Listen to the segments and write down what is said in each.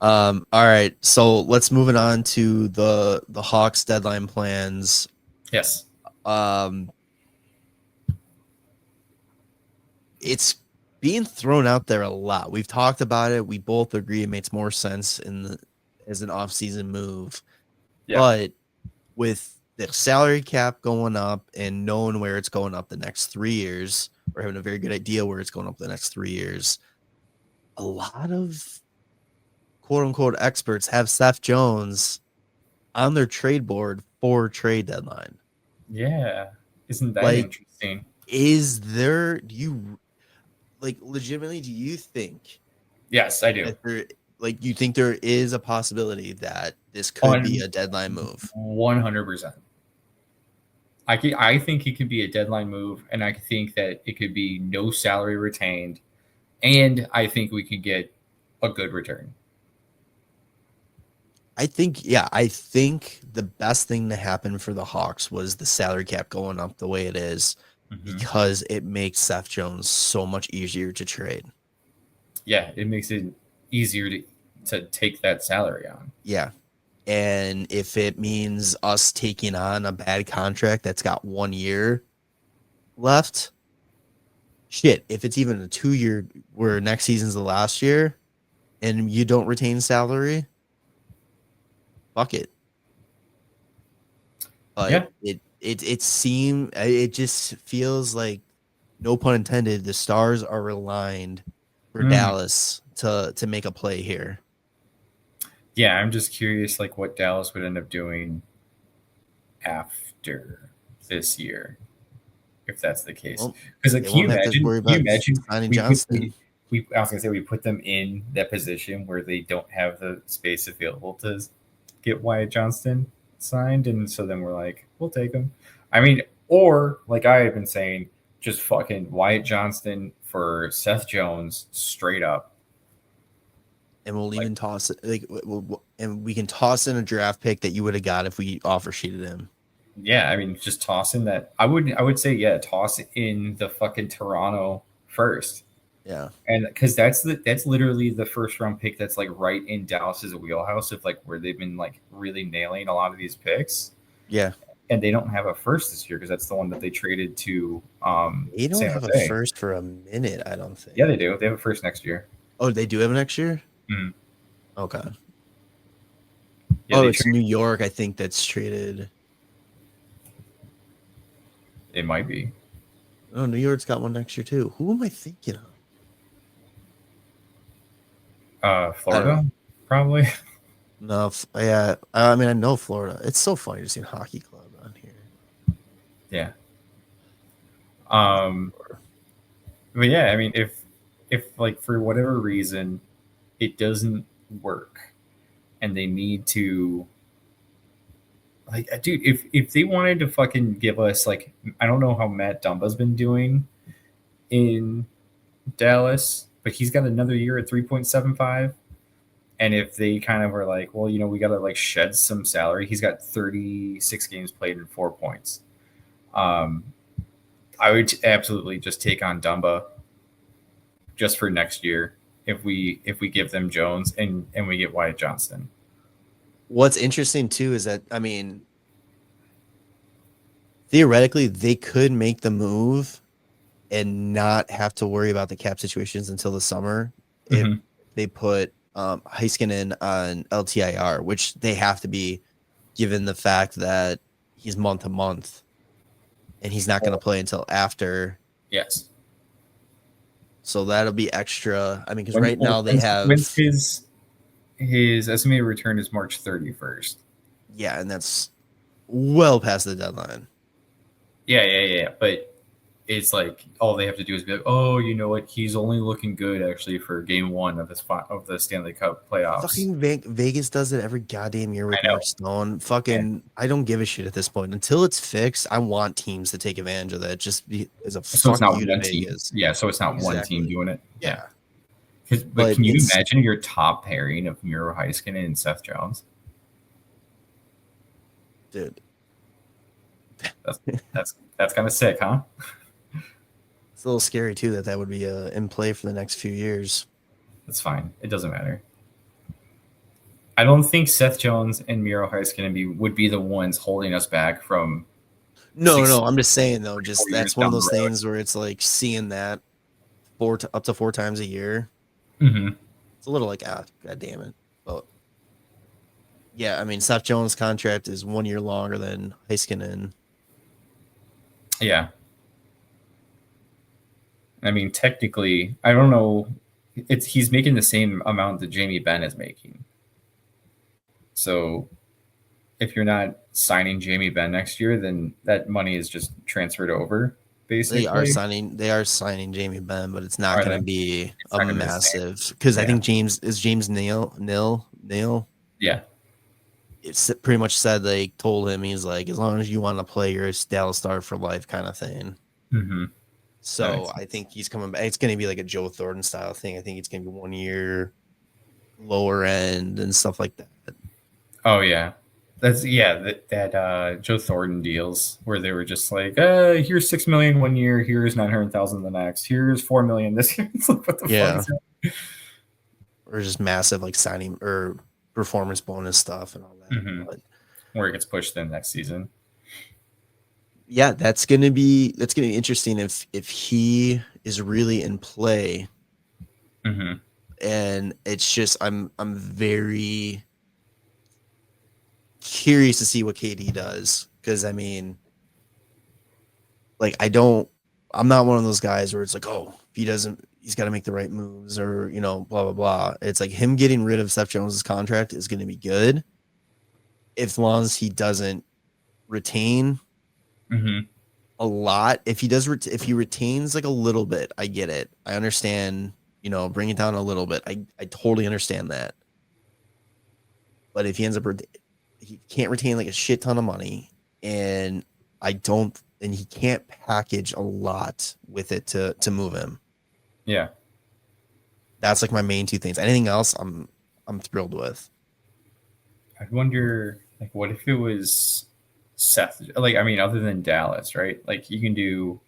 All right, so let's move it on to the Hawks deadline plans. Yes. Um, it's being thrown out there a lot. We've talked about it. We both agree it makes more sense as an offseason move. Yeah. But with the salary cap going up and knowing where it's going up the next 3 years, or having a very good idea where it's going up the next 3 years, a lot of quote unquote experts have Seth Jones on their trade board for trade deadline. Yeah. Isn't that Like, interesting? do you like legitimately do you think Yes, I do. that you think there is a possibility that this could be On a deadline move? 100%. I think it could be a deadline move, and I think that it could be no salary retained, and I think we could get a good return. I think the best thing to happen for the Hawks was the salary cap going up the way it is Mm-hmm. because it makes Seth Jones so much easier to trade. Yeah, it makes it easier to take that salary on. Yeah. And if it means us taking on a bad contract that's got 1 year left, shit, if it's even a 2 year where next season's the last year and you don't retain salary, fuck it. But Yeah. it just feels like, no pun intended, the stars are aligned for Mm. Dallas to make a play here. Yeah, I'm just curious, like what Dallas would end up doing after this year, if that's the case. Well, Because like, they won't have to worry Can you about imagine signing we put Johnston. I was gonna say we put them in that position where they don't have the space available to get Wyatt Johnston signed, and so then we're like, we'll take him. I mean, or like I have been saying, just fucking Wyatt Johnston for Seth Jones straight up. And we'll Like, even toss it and we can toss in a draft pick that you would have got if we offer sheeted him. yeah, I mean, just toss in that. I would say, yeah, toss in the fucking Toronto first. Yeah. And because that's literally the first round pick that's like right in Dallas's wheelhouse of like where they've been like really nailing a lot of these picks, Yeah. and they don't have a first this year because that's the one that they traded to They don't San have a Jose. first for a minute, I don't Yeah, think. they do. They have a first next year. Oh, they do have next year? Mm. Okay. Yeah, Oh, they it's trade. New York, I think that's traded. It might be Oh, New York's got one next year too. Who am I thinking of? I don't know. Florida, probably. No, yeah. I mean, I know Florida. It's so funny to see a hockey club on here. Yeah. I'm not Um, sure. but yeah, I mean, if like for whatever reason it doesn't work and they need to like dude, if they wanted to fucking give us like I don't know how Matt Dumba's been doing in Dallas, but he's got another year at 3.75. And if they kind of are like, well, you know, we got to like shed some salary, he's got 36 games played and 4 points. Um, I would absolutely just take on Dumba just for next year if we give them Jones and we get Wyatt Johnston. What's interesting too is that, I mean, theoretically they could make the move and not have to worry about the cap situations until the summer if Mm-hmm. they put Heiskanen on LTIR, which they have to be, given the fact that he's month to month and he's not going to Well, play until after. yes. So that'll be extra. I mean, because right now they When's have, his estimated return is March 31st. yeah, and that's well past the deadline. Yeah. But it's like all they have to do is be like, oh, you know what? He's only looking good actually for game one of of the Stanley Cup playoffs. Fucking Vegas does it every goddamn year I with know. Mark Stone. And Fucking, I don't give a shit at this point. Until it's fixed, I want teams to take advantage of that. As a so it's fuck not you to one team. Vegas. Yeah. So it's not one team Exactly. doing it. Yeah. Yeah. But But can you it's, imagine your top pairing of Miro Heiskanen and Seth Jones? dude, That's that's kind of sick, huh? it's a little scary too that would be in play for the next few years. That's fine. It doesn't matter. I don't think Seth Jones and Miro Heiskanen would be the ones holding us back from No, I'm just saying though, just 4 years that's one of down the those road. things where it's like seeing that up to 4 times a year. Mm-hmm. It's a little like, god damn it. But yeah, I mean, Seth Jones' contract is 1 year longer than Heiskanen. Yeah. I mean, technically, I don't know. He's making the same amount that Jamie Benn is making. So if you're not signing Jamie Benn next year, then that money is just transferred over, basically. They are signing Jamie Benn, but it's not Are going they? to be It's a not going to be the same. massive because I Yeah. think James Neal. Yeah. It's pretty much said they told him he's like, as long as you want to play, you're a Dallas Star for life kind of thing. Mm-hmm. So I think he's coming back. It's going to be like a Joe Thornton style thing. I think it's going to be 1 year lower end and stuff like that. Oh yeah, that Joe Thornton deals where they were just like, here's 6 million 1 year, here's 900,000 the next, here's 4 million this year. It's like, what the fuck Yeah. is that? Or just massive like signing or performance bonus stuff and all that. Mm-hmm. But where it gets pushed in next season. yeah, that's gonna be interesting if he is really in play. Mm-hmm. And it's just I'm very curious to see what KD does because I mean, like I'm not one of those guys where it's like, oh, if he doesn't, he's got to make the right moves or blah blah blah. It's like him getting rid of Seth Jones's contract is going to be good, as long as he doesn't retain Mm-hmm. a lot. If he does, if he retains like a little bit, I get it. I understand. Bring it down a little bit. I totally understand that. But if he ends up, he can't retain like a shit ton of money, and he can't package a lot with it to move him. Yeah. That's like my main two things. Anything else, I'm thrilled with. I wonder, like, what if it was Seth? Like, I mean, other than Dallas, right? Like, you can do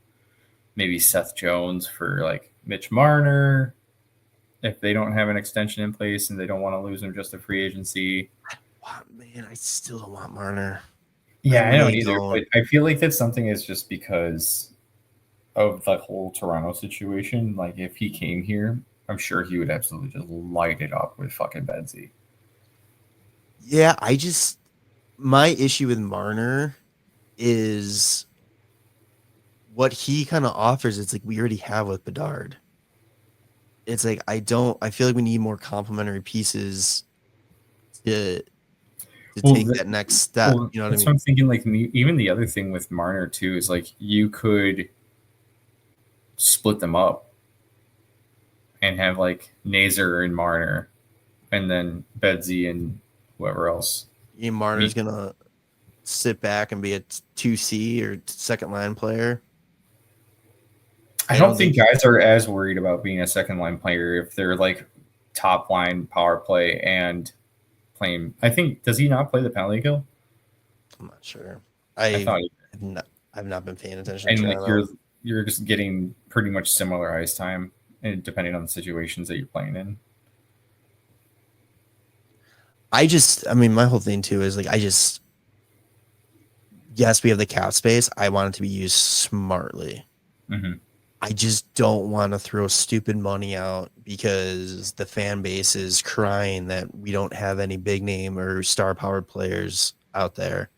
maybe Seth Jones for like Mitch Marner if they don't have an extension in place and they don't want to lose him just to free agency. Man, I still don't want Marner. Yeah, I don't really either. But I feel like that's something is just because of the whole Toronto situation. Like, if he came here, I'm sure he would absolutely just light it up with fucking Bensy. Yeah, my issue with Marner is what he kind of offers. It's like we already have with Bedard. It's like I feel like we need more complementary pieces to take that next step. Well, You know what I that's mean? what I'm thinking. Like, even the other thing with Marner too is like you could split them up and have like Nazer and Marner, and then Bedsy and whoever else. Ian Marner's gonna sit back and be a 2C or second line player. I don't think guys are as worried about being a second line player if they're like top line power play and playing. I think, does he not play the penalty kill? I'm not sure. I thought I've not been paying attention. And like you're just getting pretty much similar ice time, and depending on the situations that you're playing in. I mean, my whole thing too is like, yes, we have the cap space. I want it to be used smartly. Mm-hmm. I just don't want to throw stupid money out because the fan base is crying that we don't have any big name or star powered players out there.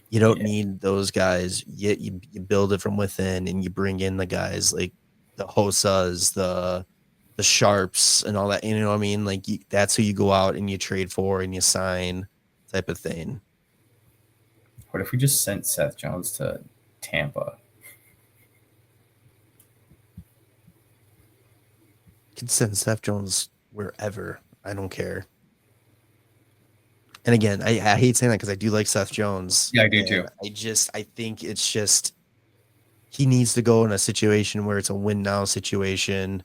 You don't need those guys. Yet you build it from within and you bring in the guys like the Hosas, the Sharps and all that. You know what I mean? Like that's who you go out and you trade for and you sign type of thing. What if we just sent Seth Jones to Tampa? Could send Seth Jones wherever. I don't care. And again, I hate saying that because I do like Seth Jones. Yeah, I do too. I think it's just he needs to go in a situation where it's a win now situation,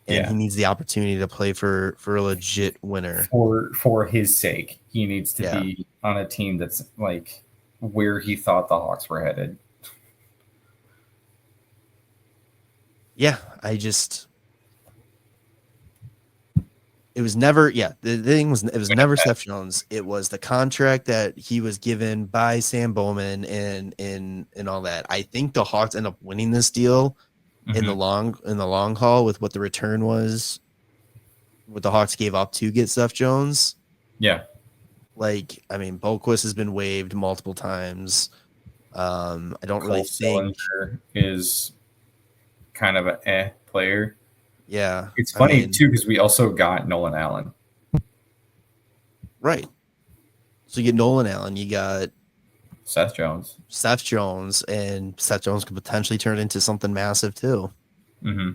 and he needs the opportunity to play for a legit winner. For his sake, he needs to be on a team that's like where he thought the Hawks were headed. Yeah, It was never, yeah. The thing was, it was never Seth Jones. It was the contract that he was given by Sam Bowman and all that. I think the Hawks end up winning this deal in the long haul with what the return was, what the Hawks gave up to get Seth Jones. Yeah. Like, I mean, Boquist has been waived multiple times. I don't Cole really think Sillinger is kind of a player. Yeah. It's I funny mean, too because we also got Nolan Allen. right. So you get Nolan Allen, you got Seth Jones. Seth Jones, and Seth Jones could potentially turn into something massive too. Mm-hmm.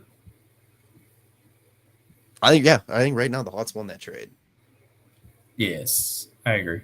I think right now the Hawks won that trade. Yes, I agree.